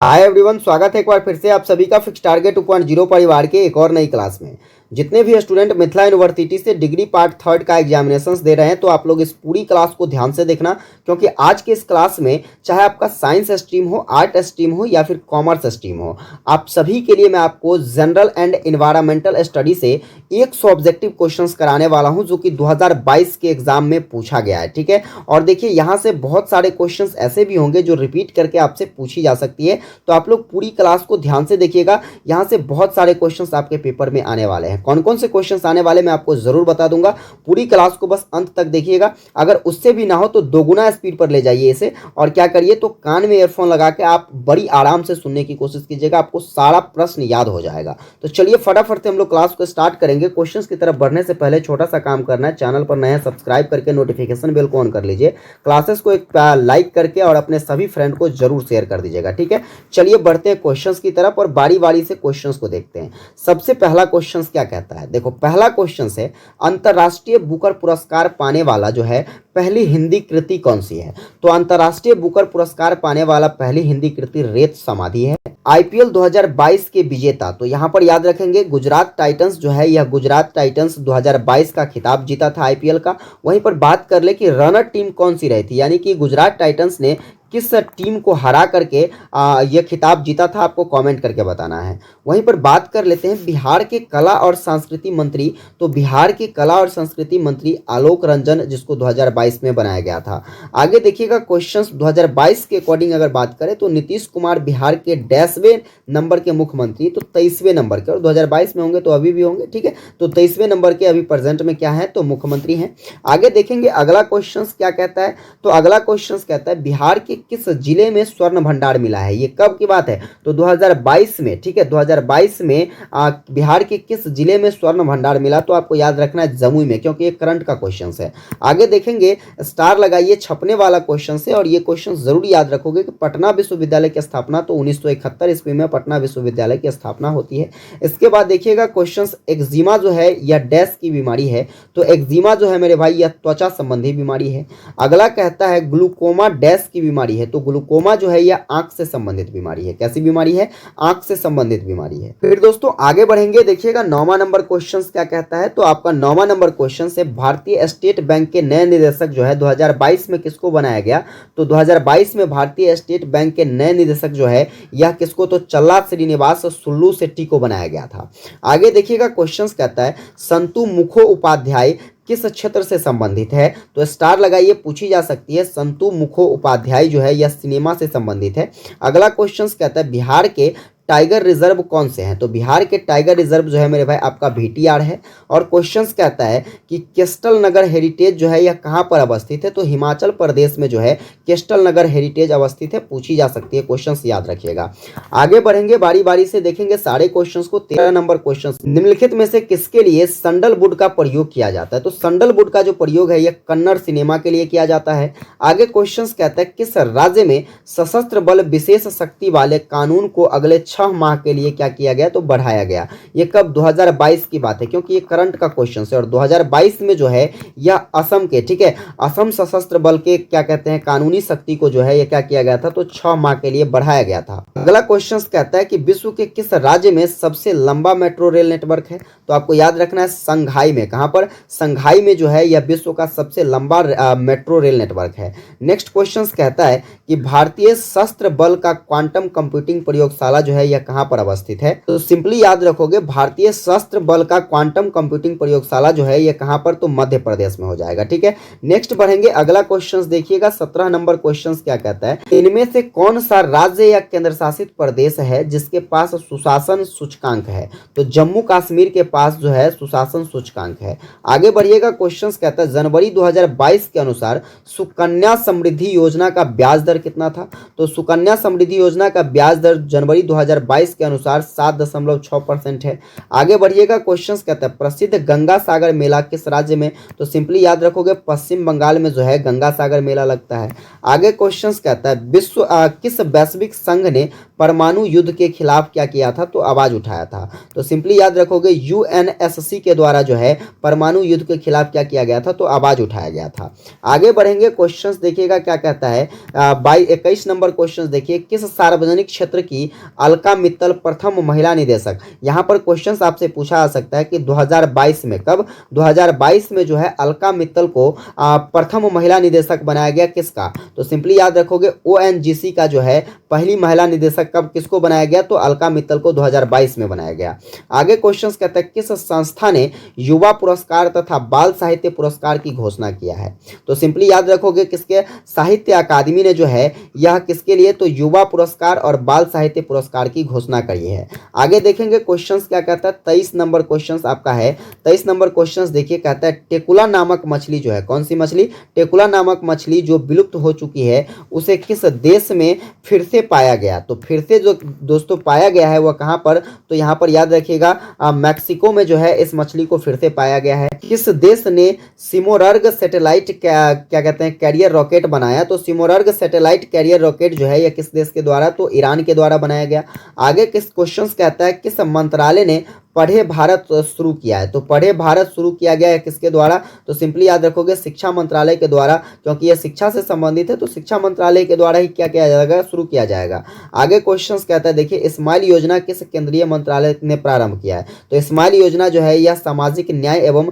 Hi everyone, स्वागत है एक बार फिर से आप सभी का फिक्स टारगेट 2.0 परिवार के एक और नई क्लास में। जितने भी स्टूडेंट मिथिला यूनिवर्सिटी से डिग्री पार्ट थर्ड का एग्जामिनेशंस दे रहे हैं तो आप लोग इस पूरी क्लास को ध्यान से देखना, क्योंकि आज के इस क्लास में चाहे आपका साइंस स्ट्रीम हो, आर्ट स्ट्रीम हो या फिर कॉमर्स स्ट्रीम हो, आप सभी के लिए मैं आपको जनरल एंड इन्वायरमेंटल स्टडी से 100 ऑब्जेक्टिव क्वेश्चंस कराने वाला हूं, जो कि 2022 के एग्जाम में पूछा गया है। ठीक है, और देखिए यहाँ से बहुत सारे क्वेश्चंस ऐसे भी होंगे जो रिपीट करके आपसे पूछी जा सकती है, तो आप लोग पूरी क्लास को ध्यान से देखिएगा। यहाँ से बहुत सारे क्वेश्चंस आपके पेपर में आने वाले हैं। कौन कौन से क्वेश्चंस आने वाले मैं आपको जरूर बता दूंगा। पूरी क्लास को बस अंत तक देखिएगा। अगर उससे भी ना हो तो दोगुना स्पीड पर ले जाइए इसे, और क्या करिए तो कान में ईयरफोन लगा के आप बड़ी आराम से सुनने की कोशिश कीजिएगा, आपको सारा प्रश्न याद हो जाएगा। तो चलिए फटाफट से हम लोग क्लास को स्टार्ट करेंगे। क्वेश्चंस की तरफ बढ़ने से पहले छोटा सा काम करना है, चैनल पर नए सब्सक्राइब करके नोटिफिकेशन बेल को ऑन कर लीजिए, क्लासेस को एक लाइक करके और अपने सभी फ्रेंड को जरूर शेयर कर दीजिएगा। ठीक है, चलिए बढ़ते हैं क्वेश्चंस की तरफ और बारी बारी से क्वेश्चंस को देखते हैं। सबसे पहला क्वेश्चन क्या कहता है, देखो पहला क्वेश्चन है, अंतरराष्ट्रीय बुकर पुरस्कार पाने वाला जो है पहली हिंदी कृति कौन सी है। तो अंतरराष्ट्रीय बुकर पुरस्कार पाने वाला पहली हिंदी कृति रेत समाधि है। आईपीएल 2022 के विजेता, तो यहां पर याद रखेंगे गुजरात टाइटंस जो है, यह गुजरात टाइटंस 2022 का खिताब जीता था आईपीएल का। वहीं पर बात कर ले कि रनर टीम कौन सी रही थी, यानी कि गुजरात टाइटंस ने किस टीम को हरा करके यह खिताब जीता था, आपको कमेंट करके बताना है। वहीं पर बात कर लेते हैं बिहार के कला और संस्कृति मंत्री, तो बिहार के कला और संस्कृति मंत्री आलोक रंजन, जिसको 2022 में बनाया गया था। आगे देखिएगा क्वेश्चंस 2022 के अकॉर्डिंग अगर बात करें तो नीतीश कुमार बिहार के डैशवें नंबर के मुख्यमंत्री, तो 23वें नंबर के, और 2022 में होंगे तो अभी भी होंगे। ठीक है, तो 23वें नंबर के अभी प्रेजेंट में क्या है तो मुख्यमंत्री हैं। आगे देखेंगे अगला क्वेश्चन क्या कहता है, तो अगला क्वेश्चन कहता है बिहार के किस जिले में स्वर्ण भंडार मिला है। ये कब की बात है तो 2022 में। ठीक है, 2022 में बिहार के किस जिले में स्वर्ण भंडार मिला, तो आपको याद रखना है जमुई में, क्योंकि ये करंट का क्वेश्चन है। आगे देखेंगे, स्टार लगाइए, छपने वाला क्वेश्चन है, और ये क्वेश्चन जरूर याद रखोगे कि पटना विश्वविद्यालय की स्थापना तो 1971 ईस्वी में पटना विश्वविद्यालय की स्थापना होती है। इसके बाद देखिएगा क्वेश्चन, एक्जिमा जो है यह डैश की बीमारी है, तो एक्जिमा जो है मेरे भाई यह त्वचा संबंधी बीमारी है। अगला कहता है ग्लूकोमा डैश की बीमारी है, तो ग्लूकोमा जो है यह आंख से संबंधित बीमारी है। कैसी बीमारी है, आंख से संबंधित बीमारी है। फिर दोस्तों आगे बढ़ेंगे, देखिएगा 9वां नंबर क्वेश्चन क्या कहता है, तो आपका 9वां नंबर क्वेश्चन है भारतीय स्टेट बैंक के नए निदेशक जो है 2022 में किसको बनाया गया, तो 2022 में भारतीय स्टेट बैंक के नए निदेशक जो है यह किसको, तो चल्ला श्रीनिवास सुल्लू शेट्टी को बनाया गया था। आगे देखिएगा क्वेश्चन कहता है संतु मुखोपाध्याय किस क्षेत्र से संबंधित है, तो स्टार लगाइए, पूछी जा सकती है। संतु मुखोपाध्याय जो है यह सिनेमा से संबंधित है। अगला क्वेश्चन कहता है बिहार के टाइगर रिजर्व कौन से हैं, तो बिहार के टाइगर रिजर्व जो है मेरे भाई आपका VTR है। और क्वेश्चंस कहता है कि केस्टल नगर हेरिटेज जो है यह कहाँ पर अवस्थित है, तो हिमाचल प्रदेश में जो है केस्टल नगर हेरिटेज अवस्थित है, पूछी जा सकती है, क्वेश्चंस याद रखिएगा। आगे बढ़ेंगे, बारी बारी से देखेंगे सारे क्वेश्चंस को। 13 नंबर क्वेश्चन, निम्नलिखित में से किसके लिए सैंडलवुड का प्रयोग किया जाता है, तो सैंडलवुड का जो प्रयोग है यह कन्नड़ सिनेमा के लिए किया जाता है। आगे क्वेश्चंस कहता है किस राज्य में सशस्त्र बल विशेष शक्ति वाले कानून को अगले 6 माह के लिए क्या किया गया, तो बढ़ाया गया। ये कब, 2022 की बात है, क्योंकि ये करंट का क्वेश्चन है। और 2022 में जो है यह असम के, ठीक है, असम सशस्त्र बल के क्या कहते हैं कानूनी शक्ति को जो है ये क्या किया गया था, तो 6 माह के लिए बढ़ाया गया था। अगला क्वेश्चन कहता है कि विश्व के किस राज्य में सबसे लंबा मेट्रो रेल नेटवर्क है, तो आपको याद रखना है संघाई में। कहां पर, संघाई में जो है यह विश्व का सबसे लंबा मेट्रो रेल नेटवर्क है। नेक्स्ट क्वेश्चन कहता है कि भारतीय सशस्त्र बल का क्वांटम कंप्यूटिंग प्रयोगशाला जो है यह कहां पर अवस्थित है, तो सिंपली याद रखोगे भारतीय सशस्त्र बल का क्वांटम कंप्यूटिंग प्रयोगशाला जो है यह कहां पर, तो मध्य प्रदेश में हो जाएगा। ठीक है, नेक्स्ट बढ़ेंगे, अगला क्वेश्चन देखिएगा 17 नंबर क्वेश्चन क्या कहता है, इनमें से कौन सा राज्य या केंद्र शासित प्रदेश है जिसके पास सुशासन सूचकांक है, तो जम्मू कश्मीर के पास जो है सुशासन सूचकांक है। आगे बढ़िएगा, क्वेश्चन कहता है जनवरी 2022 के अनुसार सुकन्या समृद्धि योजना का ब्याज दर कितना था, तो सुकन्या समृद्धि योजना का ब्याज दर जनवरी 2022 के अनुसार 7.6% है। आगे बढ़िएगा, क्वेश्चन कहता है प्रसिद्ध गंगा सागर मेला किस राज्य में, तो सिंपली याद रखोगे पश्चिम बंगाल में जो है गंगा सागर मेला लगता है। आगे क्वेश्चन कहता है किस वैश्विक संघ ने परमाणु युद्ध के खिलाफ क्या किया था, तो आवाज उठाया था। तो सिंपली याद रखोगे यूएनएससी के द्वारा जो है परमाणु युद्ध के खिलाफ क्या किया गया था, तो आवाज उठाया गया था। आगे बढ़ेंगे, क्वेश्चंस देखिएगा क्या कहता है। 21 नंबर क्वेश्चन देखिए, किस सार्वजनिक क्षेत्र की अलका मित्तल प्रथम महिला निदेशक। यहाँ पर क्वेश्चंस आपसे पूछा जा सकता है कि 2022 में, कब, 2022 में जो है अलका मित्तल को प्रथम महिला निदेशक बनाया गया, किसका। तो सिंपली याद रखोगे ओएनजीसी का जो है पहली महिला निदेशक कब किसको बनाया गया, तो अलका मित्तल को 2022 में बनाया गया। आगे क्वेश्चंस कहता है किस संस्था ने युवा पुरस्कार तथा बाल साहित्य पुरस्कार की घोषणा किया है। तो सिंपली याद रखोगे किसके, साहित्य अकादमी ने जो है यह किसके लिए, तो युवा पुरस्कार और बाल साहित्य पुरस्कार की घोषणा करी है। आगे देखेंगे क्वेश्चंस क्या कहता है। 23 नंबर क्वेश्चंस आपका है। 23 नंबर क्वेश्चंस देखिए, कहता है टेकुला नामक मछली जो है, कौन सी मछली, टेकुला नामक मछली जो विलुप्त हो चुकी है उसे किस देश में फिर से पाया गया। तो फिर से जो दोस्तों पाया गया है वह कहाँ पर, तो यहाँ पर याद रखिएगा मैक्सिको में जो है इस मछली को फिर से पाया गया है। किस देश ने सिमोरर्ग सैटेलाइट क्या कहते हैं कैरियर रॉकेट बनाया। तो सिमोरर्ग सैटेलाइट कैरियर रॉकेट जो है यह किस देश के द्वारा, तो ईरान के द्वारा बनाया गया। आगे किस क्वेश्चंस कहता है किस मंत्रालय ने पढ़े भारत शुरू किया है। तो पढ़े भारत शुरू किया गया है किसके द्वारा, तो सिंपली याद रखोगे शिक्षा मंत्रालय के द्वारा, क्योंकि यह शिक्षा से संबंधित है तो शिक्षा मंत्रालय के द्वारा ही क्या किया जाएगा, शुरू किया जाएगा। आगे क्वेश्चंस कहता है देखिए, स्माइल योजना किस केंद्रीय मंत्रालय ने प्रारंभ किया है। तो स्माइल योजना जो है यह सामाजिक न्याय एवं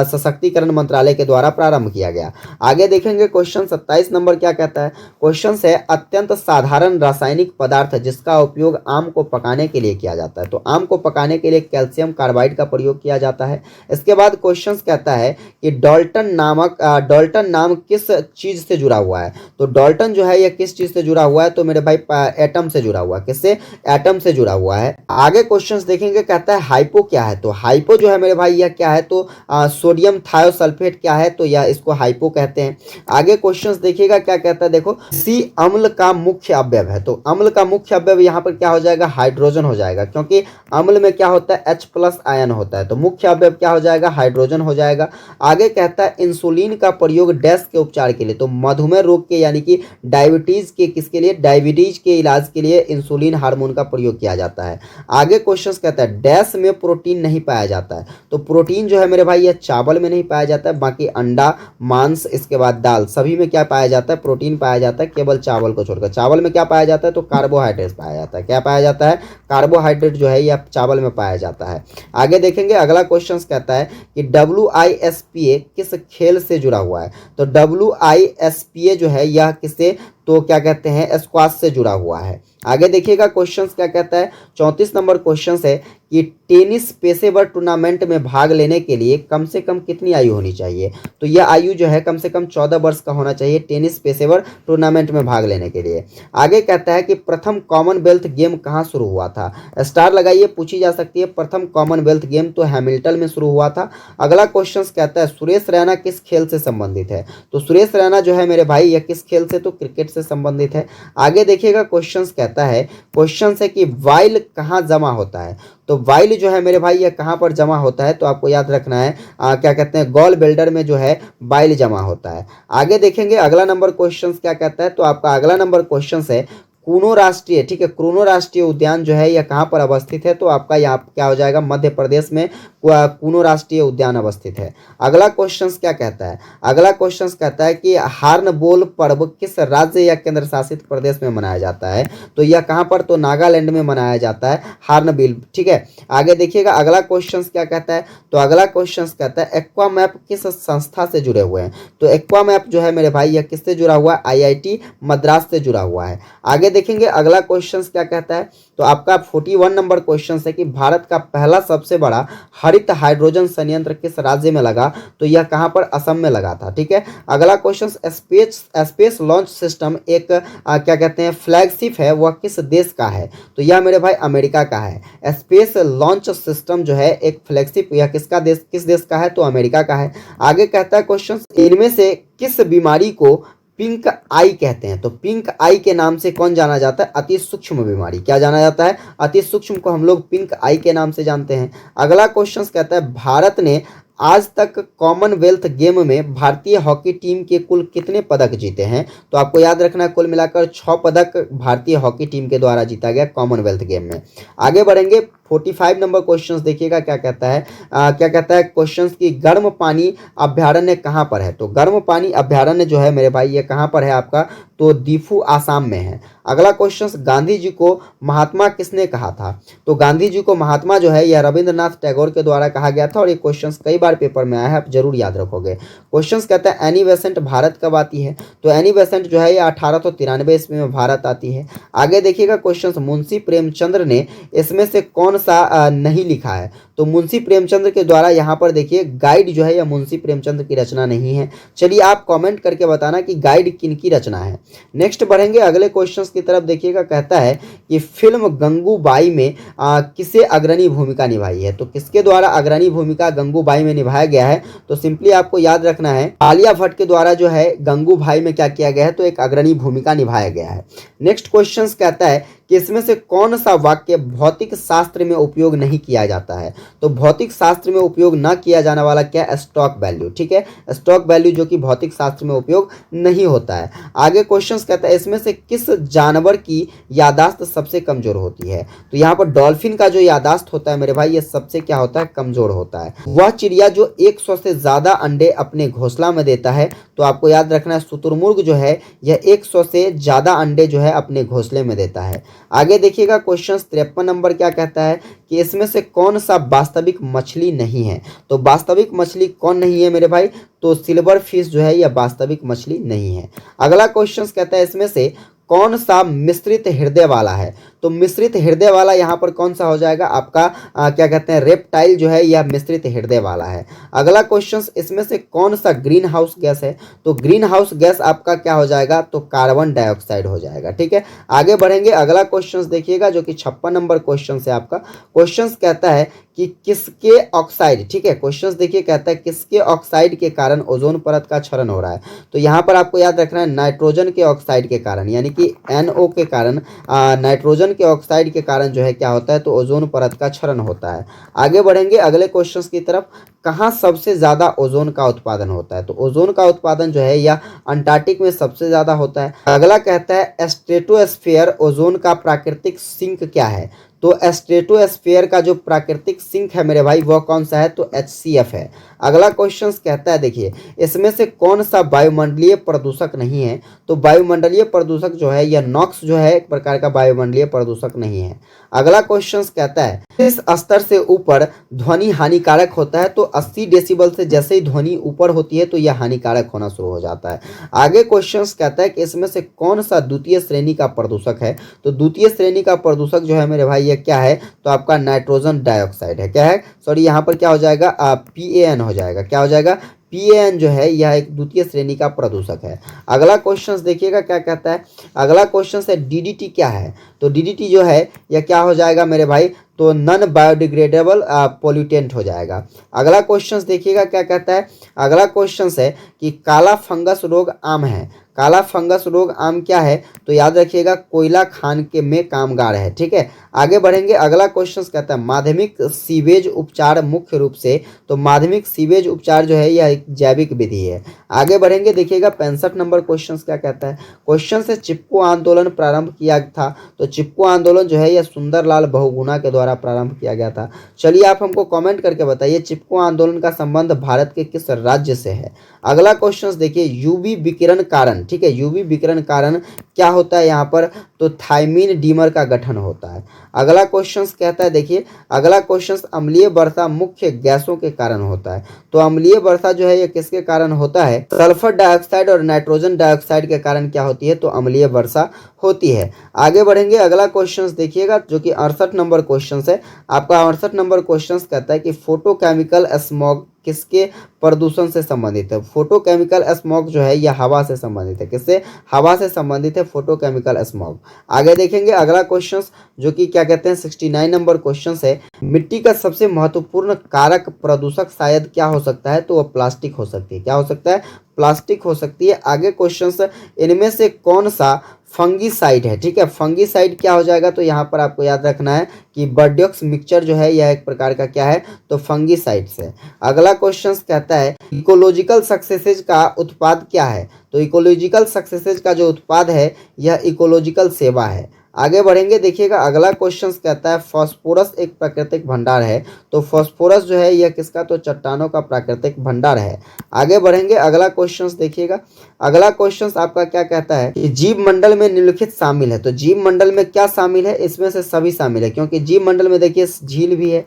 सशक्तिकरण मंत्रालय के द्वारा प्रारंभ किया गया। आगे देखेंगे क्वेश्चन 27 नंबर क्या कहता है। क्वेश्चन है अत्यंत साधारण रासायनिक पदार्थ जिसका उपयोग आम को पकाने के लिए किया जाता है। तो आम को पकाने के लिए कैल्शियम कार्बाइड का प्रयोग किया जाता है। इसके बाद क्वेश्चन कहता है कि डाल्टन नाम किस चीज से जुड़ा हुआ है। तो डाल्टन जो है यह किस चीज से जुड़ा हुआ है, तो मेरे भाई एटम से जुड़ा हुआ है। किससे, एटम से जुड़ा हुआ है। आगे क्वेश्चंस देखेंगे, कहता है हाइपो क्या है। तो हाइपो जो है मेरे भाई यह क्या है, तो सोडियम थायोसल्फेट क्या है, तो यह इसको हाइपो कहते हैं। आगे क्वेश्चंस देखिएगा क्या कहता है, देखो सी अम्ल का मुख्य अवयव है। तो अम्ल का मुख्य अवयव यहाँ पर क्या हो जाएगा, हाइड्रोजन हो जाएगा, क्योंकि अम्ल में क्या होता है H+ आयन होता है। तो मुख्य अवयव क्या हो जाएगा, हाइड्रोजन हो जाएगा। आगे कहता है इंसुलिन का प्रयोग डैश के उपचार के लिए। तो मधुमेह रोग के यानी कि डायबिटीज के, किसके लिए, डायबिटीज के इलाज के लिए इंसुलिन हार्मोन का प्रयोग किया जाता है। आगे क्वेश्चन कहता है डैश में प्रोटीन नहीं पाया जाता है। तो प्रोटीन जो है मेरे भाई यह चावल में नहीं पाया जाता है, बाकी अंडा, मांस, इसके बाद दाल, सभी में क्या पाया जाता है, प्रोटीन पाया जाता है, केवल चावल को छोड़कर। चावल में क्या पाया जाता है, तो कार्बोहाइड्रेट पाया जाता है। क्या पाया जाता है, कार्बोहाइड्रेट जो है यह चावल में पाया जाता है। आगे देखेंगे अगला क्वेश्चन कहता है कि WISPA किस खेल से जुड़ा हुआ है। तो WISPA जो है यह किससे, तो क्या कहते हैं, स्क्वाश से जुड़ा हुआ है। आगे देखिएगा क्वेश्चंस क्या कहता है। 34 नंबर क्वेश्चन है कि टेनिस पेशेवर टूर्नामेंट में भाग लेने के लिए कम से कम कितनी आयु होनी चाहिए। तो यह आयु जो है कम से कम 14 वर्ष का होना चाहिए टेनिस पेशेवर टूर्नामेंट में भाग लेने के लिए। आगे कहता है कि प्रथम कॉमनवेल्थ गेम कहाँ शुरू हुआ था। स्टार लगाइए, पूछी जा सकती है। प्रथम कॉमनवेल्थ गेम तो हैमिल्टन में शुरू हुआ था। अगला क्वेश्चन कहता है सुरेश रैना किस खेल से संबंधित है। तो सुरेश रैना जो है मेरे भाई यह किस खेल से, तो क्रिकेट से संबंधित है। आगे देखिएगा क्वेश्चन कहता है, क्वेश्चन है कि वाइल कहाँ जमा होता है। तो वाइल जो है मेरे भाई यह कहाँ पर जमा होता है, तो आपको याद रखना है क्या कहते हैं, गॉल ब्लैडर में जो है वाइल जमा होता है। आगे देखेंगे अगला नंबर क्वेश्चन क्या कहता है। तो आपका अगला नंबर क्वेश्चन है कूनो राष्ट्रीय, ठीक है, कूनो राष्ट्रीय उद्यान जो है यह कहाँ पर अवस्थित है। तो आपका यहाँ क्या हो जाएगा, मध्य प्रदेश में कूनो राष्ट्रीय उद्यान अवस्थित है। अगला क्वेश्चन क्या कहता है। अगला क्वेश्चन कहता है कि हार्नबिल पर्व किस राज्य या केंद्र शासित प्रदेश में मनाया जाता है। तो यह कहाँ पर, तो नागालैंड में मनाया जाता है हार्नबिल, ठीक है। आगे देखिएगा अगला क्वेश्चन क्या कहता है। तो अगला क्वेश्चन कहता है एक्वामैप किस संस्था से जुड़े हुए हैं। तो एक्वामैप जो है मेरे भाई यह किससे जुड़ा हुआ है, IIT मद्रास से जुड़ा हुआ है। आगे देखेंगे अगला क्वेश्चन क्या कहता है। तो आपका 41 नंबर क्वेश्चन है कि भारत का पहला सबसे बड़ा हरित हाइड्रोजन संयंत्र किस राज्य में लगा। तो यह कहां पर, असम में लगा था, ठीक है। अगला क्वेश्चन स्पेस लॉन्च सिस्टम एक क्या कहते हैं फ्लैगशिप है, वह किस देश का है। तो यह मेरे भाई अमेरिका का है। स्पेस लॉन्च सिस्टम जो है एक फ्लैगशिप, यह किस देश का है, तो अमेरिका का है। आगे कहता है क्वेश्चन इनमें से किस बीमारी को पिंक आई कहते हैं। तो पिंक आई के नाम से कौन जाना जाता है, अति सूक्ष्म बीमारी। क्या जाना जाता है, अति सूक्ष्म को हम लोग पिंक आई के नाम से जानते हैं। अगला क्वेश्चन कहता है भारत ने आज तक कॉमनवेल्थ गेम में भारतीय हॉकी टीम के कुल कितने पदक जीते हैं? तो आपको याद रखना है कुल मिलाकर 6 पदक भारतीय हॉकी टीम के द्वारा जीता गया कॉमनवेल्थ गेम में। आगे बढ़ेंगे 45 नंबर क्वेश्चंस देखिएगा क्या कहता है। क्या कहता है क्वेश्चंस की गर्म पानी अभ्यारण्य कहाँ पर है? तो गर्म पानी अभ्यारण्य जो है मेरे भाई ये कहाँ पर है आपका? तो दीफू आसाम में है। अगला क्वेश्चंस गांधी जी को महात्मा किसने कहा था? तो गांधी जी को महात्मा जो है यह रविंद्रनाथ टैगोर के द्वारा कहा गया था और ये क्वेश्चंस कई बार पेपर में आया है, आप जरूर याद रखोगे। क्वेश्चंस कहता है एनी बेसेंट भारत कब आती है? तो एनी बेसेंट जो है ये 1893 ईस्वी में भारत आती है। आगे देखिएगा क्वेश्चंस मुंशी प्रेमचंद्र ने इसमें से कौन सा नहीं लिखा है? तो मुंशी प्रेमचंद्र के द्वारा यहाँ पर देखिए गाइड जो है यह मुंशी प्रेमचंद्र की रचना नहीं है। चलिए आप कमेंट करके बताना कि गाइड किन की रचना है। नेक्स्ट बढ़ेंगे अगले क्वेश्चंस की तरफ। देखिएगा कहता है कि फिल्म गंगूबाई में किसे अग्रणी भूमिका निभाई है? तो किसके द्वारा अग्रणी भूमिका गंगूबाई में निभाया गया है? तो सिंपली आपको याद रखना है आलिया भट्ट के द्वारा जो है गंगूबाई में क्या किया गया है? तो एक अग्रणी भूमिका निभाया गया है। नेक्स्ट क्वेश्चन कहता है कि इसमें से कौन सा वाक्य भौतिक शास्त्र में उपयोग नहीं किया जाता है? तो भौतिक शास्त्र में उपयोग न किया जाने वाला क्या? Stock value. ठीक है, स्टॉक वैल्यू जो कि भौतिक शास्त्र में उपयोग नहीं होता है। आगे क्वेश्चन कहता है इसमें से किस जानवर की यादाश्त सबसे कमजोर होती है? तो यहाँ पर डॉल्फिन का जो यादाश्त होता है मेरे भाई ये सबसे क्या होता है? कमजोर होता है। वह चिड़िया जो 100 से ज्यादा अंडे अपने घोंसला में देता है, तो आपको याद रखना है शुतुरमुर्ग जो है यह 100 से ज्यादा अंडे जो है अपने घोंसले में देता है। आगे देखिएगा क्वेश्चन 53 नंबर क्या कहता है कि इसमें से कौन सा वास्तविक मछली नहीं है? तो वास्तविक मछली कौन नहीं है मेरे भाई? तो सिल्वर फिश जो है यह वास्तविक मछली नहीं है। अगला क्वेश्चन कहता है इसमें से कौन सा मिश्रित हृदय वाला है? तो मिश्रित हृदय वाला यहाँ पर कौन सा हो जाएगा आपका? क्या कहते हैं रेप्टाइल जो है यह मिश्रित हृदय वाला है। अगला क्वेश्चन इसमें से कौन सा ग्रीन हाउस गैस है? तो ग्रीन हाउस गैस आपका क्या हो जाएगा? तो कार्बन डाइऑक्साइड हो जाएगा। ठीक है, आगे बढ़ेंगे अगला क्वेश्चन देखिएगा जो कि 56 नंबर क्वेश्चन है आपका। क्वेश्चन कहता है कि किसके ऑक्साइड, ठीक है क्वेश्चन देखिए कहता है किसके ऑक्साइड के कारण ओजोन परत का क्षरण हो रहा है? तो यहाँ पर आपको याद रखना है नाइट्रोजन के ऑक्साइड के कारण, यानी कि NO के कारण, नाइट्रोजन के ऑक्साइड के कारण जो है क्या होता है? तो ओजोन परत का क्षरण होता है। आगे बढ़ेंगे अगले क्वेश्चन की तरफ। कहाँ सबसे ज़्यादा ओजोन का उत्पादन होता है? तो ओजोन का उत्पादन जो है या अंटार्कटिक में सबसे ज़्यादा होता है। अगला कहता है स्ट्रेटोस्फीयर ओजोन का प्राकृतिक सिंक क्या है? तो स्ट्रेटोस्फीयर का जो प्राकृतिक सिंक है मेरे भाई वह कौन सा है? तो HCF है। अगला क्वेश्चन कहता है देखिए इसमें से कौन सा वायुमंडलीय प्रदूषक नहीं है? तो वायुमंडलीय प्रदूषक जो है यह नॉक्स जो है एक प्रकार का वायुमंडलीय प्रदूषक नहीं है। अगला क्वेश्चन कहता है इस स्तर से ऊपर ध्वनि हानिकारक होता है? तो 80 डेसिबल से जैसे ही ध्वनि ऊपर होती है तो यह हानिकारक होना शुरू हो जाता है। आगे क्वेश्चन कहता है कि इसमें से कौन सा द्वितीय श्रेणी का प्रदूषक है? तो द्वितीय श्रेणी का प्रदूषक जो है मेरे भाई क्या है? तो आपका नाइट्रोजन डाइऑक्साइड है। क्या है? सॉरी यहाँ पर क्या हो जाएगा? PAN हो जाएगा। क्या हो जाएगा? PAN जो है यह एक द्वितीय श्रेणी का प्रदूषक है। अगला क्वेश्चन देखिएगा क्या कहता है। अगला क्वेश्चन है DDT क्या है? तो DDT जो है यह क्या हो जाएगा मेरे भाई? तो नॉन बायोडिग्रेडेबल पोल्यूटेंट हो जाएगा। अगला क्वेश्चन देखिएगा क्या कहता है। अगला क्वेश्चन है कि काला फंगस रोग आम है। काला फंगस रोग आम क्या है? तो याद रखिएगा कोयला खान के में कामगार है। ठीक है, आगे बढ़ेंगे अगला क्वेश्चन कहता है माध्यमिक सीवेज उपचार मुख्य रूप से, तो माध्यमिक सीवेज उपचार जो है यह एक जैविक विधि है। आगे बढ़ेंगे देखिएगा 65 नंबर क्वेश्चन क्या कहता है। क्वेश्चन से चिपको आंदोलन प्रारंभ किया था? तो चिपको आंदोलन जो है यह सुंदरलाल बहुगुणा के द्वारा प्रारंभ किया गया था। चलिए आप हमको कमेंट करके बताइए चिपको आंदोलन का संबंध भारत के किस राज्य से है? अगला क्वेश्चन देखिए यूवी विकिरण कारण, ठीक है यूवी विकिरण कारण क्या होता है यहाँ पर? तो थायमीन डीमर का गठन होता है। अगला क्वेश्चन कहता है देखिए अगला क्वेश्चन अम्लीय वर्षा मुख्य गैसों के कारण होता है। तो अम्लीय वर्षा जो है ये किसके कारण होता है? सल्फर डाइऑक्साइड और नाइट्रोजन डाइऑक्साइड के कारण क्या होती है? तो अम्लीय वर्षा होती है। आगे बढ़ेंगे अगला क्वेश्चन देखिएगा जो कि 68 नंबर क्वेश्चन है आपका। 68 नंबर क्वेश्चन कहता है कि फोटोकेमिकल स्मॉग किसके प्रदूषण से संबंधित है? फोटोकेमिकल स्मॉग जो है यह हवा से संबंधित है। किससे? हवा से संबंधित है फोटोकेमिकल स्मॉग। आगे देखेंगे अगला क्वेश्चन जो कि क्या कहते हैं 69 नंबर क्वेश्चन है मिट्टी का सबसे महत्वपूर्ण कारक प्रदूषक शायद क्या हो सकता है? तो वह प्लास्टिक हो सकती है। क्या हो सकता है? प्लास्टिक हो सकती है। आगे क्वेश्चन इनमें से कौन सा फंगीसाइड है, ठीक है। फंगीसाइड क्या हो जाएगा, तो यहाँ पर आपको याद रखना है कि बर्डियक्स मिक्सचर जो है यह एक प्रकार का क्या है, तो फंगीसाइड्स है। अगला क्वेश्चन कहता है इकोलॉजिकल सक्सेसेज का उत्पाद क्या है, तो इकोलॉजिकल सक्सेसेज का जो उत्पाद है यह इकोलॉजिकल सेवा है। आगे बढ़ेंगे, देखिएगा अगला क्वेश्चन कहता है फास्फोरस एक प्राकृतिक भंडार है, तो फास्फोरस जो है यह किसका, तो चट्टानों का प्राकृतिक भंडार है। आगे बढ़ेंगे, अगला क्वेश्चन देखिएगा, अगला क्वेश्चन आपका क्या कहता है कि जीव मंडल में निम्नलिखित शामिल है, तो जीव मंडल में क्या शामिल है, इसमें से सभी शामिल है, क्योंकि जीव मंडल में देखिए झील भी है,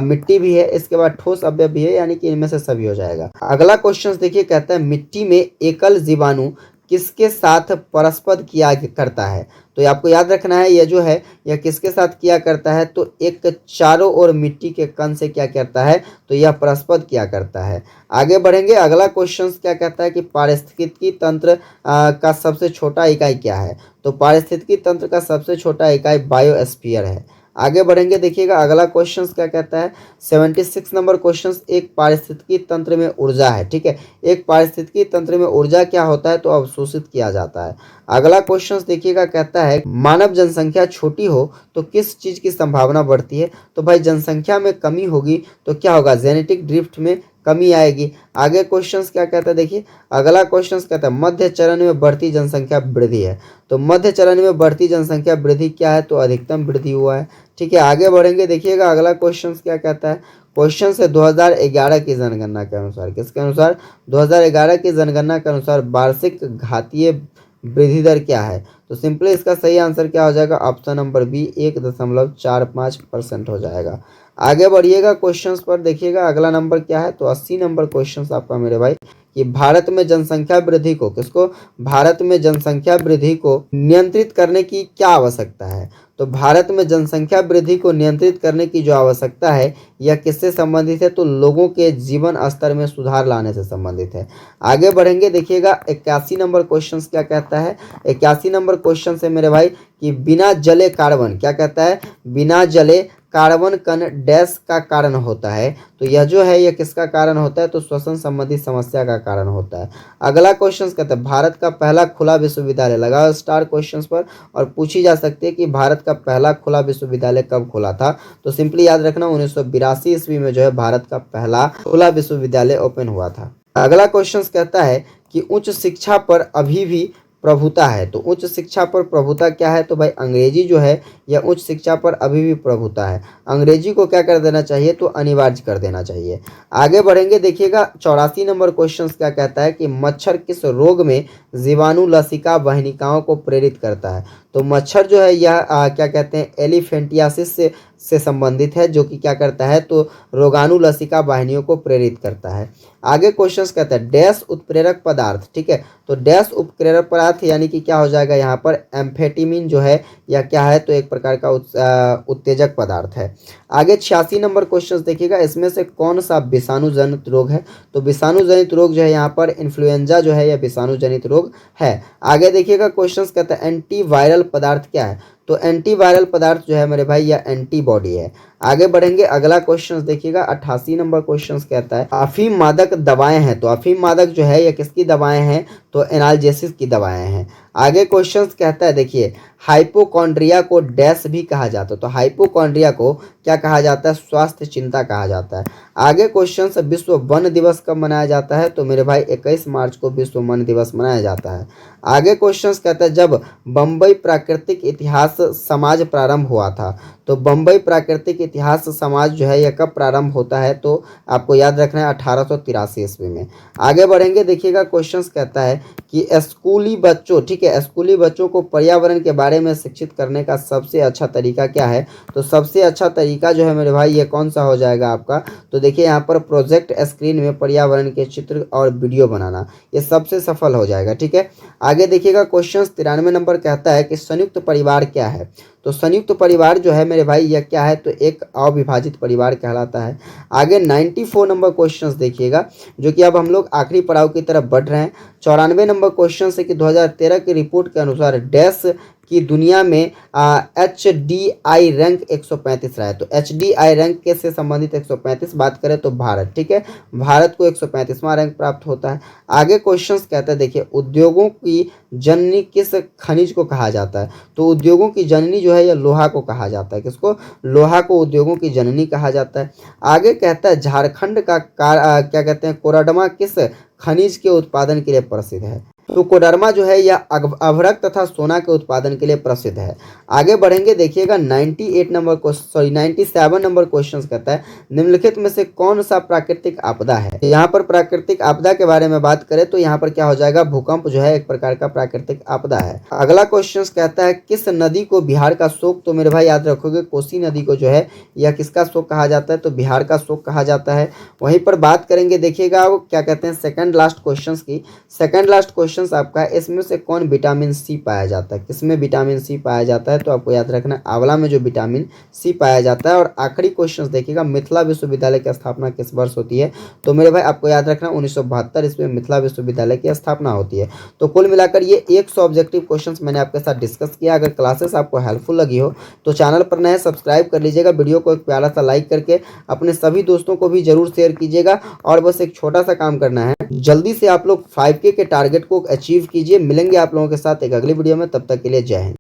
मिट्टी भी है, इसके बाद ठोस अवयव भी है, यानी कि इनमें से सभी हो जाएगा। अगला क्वेश्चन देखिए कहता है मिट्टी में एकल जीवाणु किसके साथ परस्पर किया करता है, तो ये आपको याद रखना है, यह जो है यह किसके साथ किया करता है, तो एक चारों ओर मिट्टी के कण से क्या करता है, तो यह परस्पर किया करता है। आगे बढ़ेंगे, अगला क्वेश्चन क्या कहता है कि पारिस्थितिकी तंत्र का सबसे छोटा इकाई क्या है, तो पारिस्थितिकी तंत्र का सबसे छोटा इकाई बायोस्फीयर है। आगे बढ़ेंगे, देखिएगा अगला क्वेश्चन क्या कहता है 76 नंबर क्वेश्चन, एक पारिस्थितिकी तंत्र में ऊर्जा है, ठीक है। एक पारिस्थितिकी तंत्र में ऊर्जा क्या होता है, तो अवशोषित किया जाता है। अगला क्वेश्चन देखिएगा कहता है मानव जनसंख्या छोटी हो तो किस चीज की संभावना बढ़ती है, तो भाई जनसंख्या में कमी होगी तो क्या होगा, जेनेटिक ड्रिफ्ट में कमी आएगी। आगे क्वेश्चंस क्या कहता है, देखिए अगला क्वेश्चंस कहता है मध्य चरण में बढ़ती जनसंख्या वृद्धि है, तो मध्य चरण में बढ़ती जनसंख्या वृद्धि क्या है, तो अधिकतम वृद्धि हुआ है, ठीक है। आगे बढ़ेंगे, देखिएगा अगला क्वेश्चंस क्या कहता है, क्वेश्चन से 2011 की जनगणना के अनुसार, किसके अनुसार, 2011 की जनगणना के अनुसार वार्षिक घातीय वृद्धि दर क्या है, तो सिंपली इसका सही आंसर क्या हो जाएगा, ऑप्शन नंबर बी 1.45% हो जाएगा। आगे बढ़िएगा क्वेश्चंस पर, देखिएगा अगला नंबर क्या है, तो 80 नंबर क्वेश्चंस आपका मेरे भाई कि भारत में जनसंख्या वृद्धि को किसको, भारत में जनसंख्या वृद्धि को नियंत्रित करने की क्या आवश्यकता है, तो भारत में जनसंख्या वृद्धि को नियंत्रित करने की जो आवश्यकता है यह किससे संबंधित है, तो लोगों के जीवन स्तर में सुधार लाने से संबंधित है। आगे बढ़ेंगे, देखिएगा 81 नंबर क्वेश्चन क्या कहता है, 81 नंबर क्वेश्चन से मेरे भाई कि बिना जले कार्बन, क्या कहता है, बिना जले कार्बन कण डैश का कारण होता है, तो यह जो है यह किसका कारण होता है, तो श्वसन संबंधी समस्या का कारण होता है। अगला क्वेश्चन कहता है भारत का पहला खुला विश्वविद्यालय, लगाओ स्टार क्वेश्चन पर, और पूछी जा सकती है कि भारत का पहला खुला विश्वविद्यालय कब खुला था, तो सिंपली याद रखना 1982 ईस्वी में जो है भारत का पहला खुला विश्वविद्यालय ओपन हुआ था। अगला क्वेश्चन कहता है कि उच्च शिक्षा पर अभी भी प्रभुता है, तो उच्च शिक्षा पर प्रभुता क्या है, तो भाई अंग्रेजी जो है यह उच्च शिक्षा पर अभी भी प्रभुता है, अंग्रेजी को क्या कर देना चाहिए, तो अनिवार्य कर देना चाहिए। आगे बढ़ेंगे, देखिएगा 84 नंबर क्वेश्चन क्या कहता है कि मच्छर किस रोग में जीवाणु लसिका वाहिनिकाओं को प्रेरित करता है, तो मच्छर जो है यह क्या कहते हैं एलिफेंटियासिस से संबंधित है, जो कि क्या करता है, तो रोगाणु लसिका वाहिनियों को प्रेरित करता है। आगे क्वेश्चन कहता है डैश उत्प्रेरक पदार्थ, ठीक है, तो डैश उत्प्रेरक पदार्थ यानी कि क्या हो जाएगा यहाँ पर एम्फेटामिन जो है या क्या है, तो एक प्रकार का उत्तेजक पदार्थ है। आगे 86 नंबर क्वेश्चन देखिएगा, इसमें से कौन सा विषाणु जनित रोग है, तो विषाणु जनित रोग जो है यहाँ पर इन्फ्लुएंजा जो है यह विषाणु जनित रोग है। आगे देखिएगा क्वेश्चन कहता है एंटीवायरल पदार्थ क्या है, तो एंटीवायरल पदार्थ जो है मेरे भाई यह एंटीबॉडी है। आगे बढ़ेंगे, अगला क्वेश्चन देखिएगा 88 नंबर क्वेश्चन कहता है अफीम मादक दवाएं हैं, तो अफीम मादक जो है यह किसकी दवाएं हैं, तो एनाल्जेसिस की दवाएं हैं। आगे क्वेश्चन कहता है देखिए हाइपोकॉन्ड्रिया को डैश भी कहा जाता है, तो हाइपोकॉन्ड्रिया को क्या कहा जाता है, स्वास्थ्य चिंता कहा जाता है। आगे क्वेश्चन विश्व वन दिवस कब मनाया जाता है, तो मेरे भाई 21 मार्च को विश्व वन दिवस मनाया जाता है। आगे क्वेश्चन कहता है जब बम्बई प्राकृतिक इतिहास समाज प्रारंभ हुआ था, तो बम्बई प्राकृतिक इतिहास समाज जो है यह कब प्रारंभ होता है, तो आपको याद रखना है 1883 ईस्वी में। आगे बढ़ेंगे, देखिएगा क्वेश्चन कहता है कि स्कूली बच्चों, ठीक है, स्कूली बच्चों को पर्यावरण के बारे में शिक्षित करने का सबसे अच्छा तरीका क्या है, तो सबसे अच्छा तरीका जो है मेरे भाई ये कौन सा हो जाएगा आपका, तो देखिए यहाँ पर प्रोजेक्ट स्क्रीन में पर्यावरण के चित्र और वीडियो बनाना, ये सबसे सफल हो जाएगा, ठीक है। आगे देखिएगा क्वेश्चन 93 नंबर कहता है कि संयुक्त परिवार क्या है, तो संयुक्त परिवार जो है मेरे भाई यह क्या है, तो एक अविभाजित परिवार कहलाता है। आगे 94 नंबर क्वेश्चन देखिएगा, जो कि अब हम लोग आखिरी पड़ाव की तरफ बढ़ रहे हैं। 94 नंबर क्वेश्चन है कि 2013 की रिपोर्ट के अनुसार डैश कि दुनिया में HDI रैंक 135 रहा है। तो HDI रैंक के से संबंधित 135 बात करें तो भारत, ठीक है, भारत को 135वां रैंक प्राप्त होता है। आगे क्वेश्चंस कहता है, देखिए उद्योगों की जननी किस खनिज को कहा जाता है? तो उद्योगों की जननी जो है यह लोहा को कहा जाता है। किसको? लोहा को उद्योगों की जननी कहा जाता है। आगे कहता है झारखंड का क्या कहते हैं, कोरडमा किस खनिज के उत्पादन के लिए प्रसिद्ध है? तो कोडरमा जो है यह अभ्रक तथा सोना के उत्पादन के लिए प्रसिद्ध है। आगे बढ़ेंगे, देखिएगा 97 नंबर क्वेश्चन कहता है निम्नलिखित में से कौन सा प्राकृतिक आपदा है? यहाँ पर प्राकृतिक आपदा के बारे में बात करें तो यहाँ पर क्या हो जाएगा, भूकंप जो है एक प्रकार का प्राकृतिक आपदा है। अगला क्वेश्चन कहता है किस नदी को बिहार का शोक? तो मेरे भाई याद रखोगे कोसी नदी को जो है यह किसका शोक कहा जाता है? तो बिहार का शोक कहा जाता है। वहीं पर बात करेंगे, देखिएगा क्या कहते हैं सेकंड लास्ट क्वेश्चन की। सेकंड लास्ट क्वेश्चन आपका है इसमें से कौन विटामिन सी पाया जाता है? किसमें विटामिन सी पाया जाता है? तो आपको याद रखना आंवला में जो विटामिन सी पाया जाता है। और आखिरी क्वेश्चन देखिएगा मिथिला विश्वविद्यालय की स्थापना किस वर्ष होती है? तो मेरे भाई आपको याद रखना 1972 इसमें मिथिला विश्वविद्यालय की स्थापना होती है। तो कुल मिलाकर ये 100 ऑब्जेक्टिव क्वेश्चंस मैंने आपके साथ डिस्कस किया। अगर क्लासेस आपको हेल्पफुल लगी हो तो चैनल पर नए सब्सक्राइब कर लीजिएगा, वीडियो को एक प्यारा सा लाइक करके अपने सभी दोस्तों को भी जरूर शेयर कीजिएगा। और बस एक छोटा सा काम करना है, जल्दी से आप लोग 5K के टारगेट को अचीव कीजिए। मिलेंगे आप लोगों के साथ एक अगली वीडियो में, तब तक के लिए जय हिंद।